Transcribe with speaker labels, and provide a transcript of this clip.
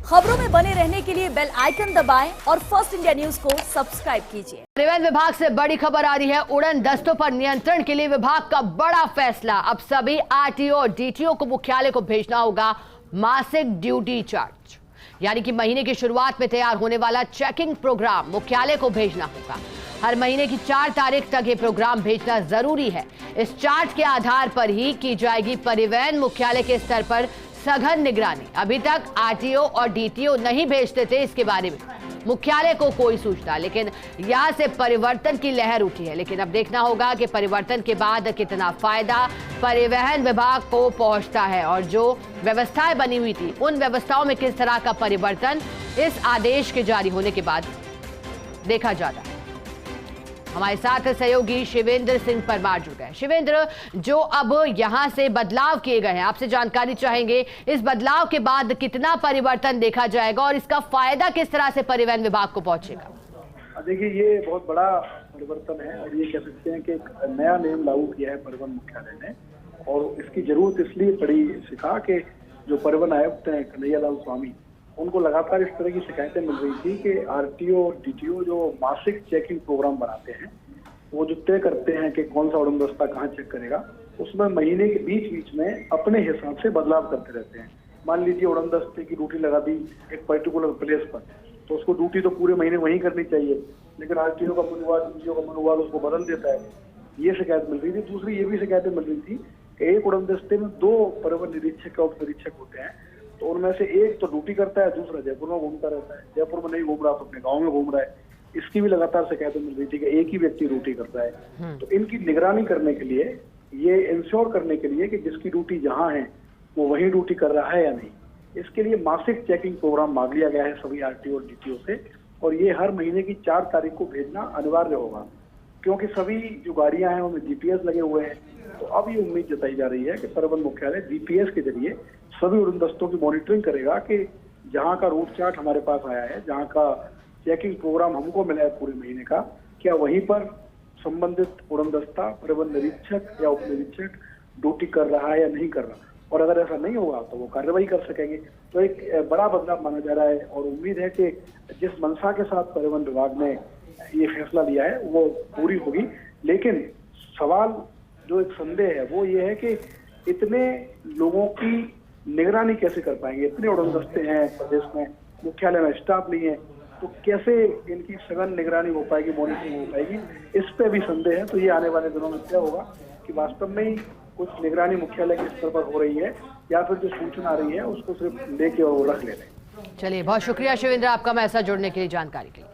Speaker 1: खबरों में बने रहने के लिए बेल आइकन दबाएं और फर्स्ट इंडिया न्यूज को सब्सक्राइब कीजिए।
Speaker 2: परिवहन विभाग से बड़ी खबर आ रही है। उड़न दस्तों पर नियंत्रण के लिए विभाग का बड़ा फैसला। अब सभी आरटीओ और डीटीओ को मुख्यालय को भेजना होगा मासिक ड्यूटी चार्ज, यानी कि महीने की शुरुआत में तैयार होने वाला चेकिंग प्रोग्राम मुख्यालय को भेजना होगा। हर महीने की 4 तारीख तक ये प्रोग्राम भेजना जरूरी है। इस चार्ट के आधार पर ही की जाएगी परिवहन मुख्यालय के स्तर पर सघन निगरानी। अभी तक आरटीओ और डीटीओ नहीं भेजते थे इसके बारे में मुख्यालय को कोई सूचना, लेकिन यहां से परिवर्तन की लहर उठी है। लेकिन अब देखना होगा कि परिवर्तन के बाद कितना फायदा परिवहन विभाग को पहुंचता है और जो व्यवस्थाएं बनी हुई थी उन व्यवस्थाओं में किस तरह का परिवर्तन इस आदेश के जारी होने के बाद देखा जाता है। हमारे साथ सहयोगी शिवेंद्र सिंह परमार जुड़ गए। शिवेंद्र, जो अब यहां से बदलाव किए गए हैं, आपसे जानकारी चाहेंगे। इस बदलाव के बाद कितना परिवर्तन देखा जाएगा और इसका फायदा किस तरह से परिवहन विभाग को पहुंचेगा?
Speaker 3: देखिए, ये बहुत बड़ा परिवर्तन है और ये कह सकते हैं कि एक नया नियम लागू किया है परिवहन मुख्यालय ने। और इसकी जरूरत इसलिए पड़ी सिखा कि जो परिवहन आयुक्त हैं कन्हैया लाल स्वामी, उनको लगातार इस तरह की शिकायतें मिल रही थी कि आरटीओ और डीटीओ जो मासिक चेकिंग प्रोग्राम बनाते हैं, वो जो तय करते हैं कि कौन सा उड़न दस्ता कहाँ चेक करेगा, उसमें महीने के बीच बीच में अपने हिसाब से बदलाव करते रहते हैं। मान लीजिए उड़न दस्ते की ड्यूटी लगा दी एक पर्टिकुलर प्लेस पर, तो उसको ड्यूटी तो पूरे महीने वहीं करनी चाहिए, लेकिन आरटीओ का मनोवाद, डीटीओ का मनोवाद उसको बदल देता है। ये शिकायत मिल रही थी। दूसरी ये भी शिकायतें मिल रही थी कि एक उड़न दस्ते में 2 परिवहन निरीक्षक और उप निरीक्षक होते हैं, तो उनमें से एक तो ड्यूटी करता है, दूसरा जयपुर में घूमता रहता है। जयपुर में नहीं घूम रहा तो अपने गांव में घूम रहा है। इसकी भी लगातार शिकायतें मिल रही थी कि एक ही व्यक्ति ड्यूटी करता है। तो इनकी निगरानी करने के लिए, ये इंश्योर करने के लिए कि जिसकी ड्यूटी जहां है वो वही ड्यूटी कर रहा है या नहीं, इसके लिए मासिक चेकिंग प्रोग्राम मांग लिया गया है सभी आरटीओ और डीटीओ से। और ये हर महीने की 4 तारीख को भेजना अनिवार्य होगा, क्योंकि सभी जो गाड़ियां हैं उनमें जीपीएस लगे हुए हैं। तो अब ये उम्मीद जताई जा रही है कि परिवहन मुख्यालय जीपीएस के जरिए सभी उड़न दस्तों की मॉनिटरिंग करेगा कि जहां का रूट चार्ट हमारे पास आया है, जहां का चेकिंग प्रोग्राम हमको मिला है पूरे महीने का, क्या वहीं पर संबंधित उड़न दस्ता, परिवहन निरीक्षक या उप निरीक्षक ड्यूटी कर रहा है या नहीं कर रहा। और अगर ऐसा नहीं होगा तो वो कार्रवाई कर सकेंगे। तो एक बड़ा बदलाव माना जा रहा है और उम्मीद है कि जिस मंशा के साथ परिवहन विभाग ने ये फैसला लिया है वो पूरी होगी। लेकिन सवाल जो एक संदेह है वो ये है कि इतने लोगों की निगरानी कैसे कर पाएंगे? इतने उड़न दस्ते हैं प्रदेश में, मुख्यालय में स्टाफ नहीं है, तो कैसे इनकी सघन निगरानी हो पाएगी, मॉनिटरिंग हो पाएगी? इस पे भी संदेह है। तो ये आने वाले दिनों में क्या होगा कि वास्तव में ही कुछ निगरानी मुख्यालय के स्तर पर हो रही है या फिर जो सूचना आ रही है उसको सिर्फ लेके और रख ले रहे हैं।
Speaker 2: चलिए, बहुत शुक्रिया शिवेंद्र आपका हमारे साथ जुड़ने के लिए, जानकारी के लिए।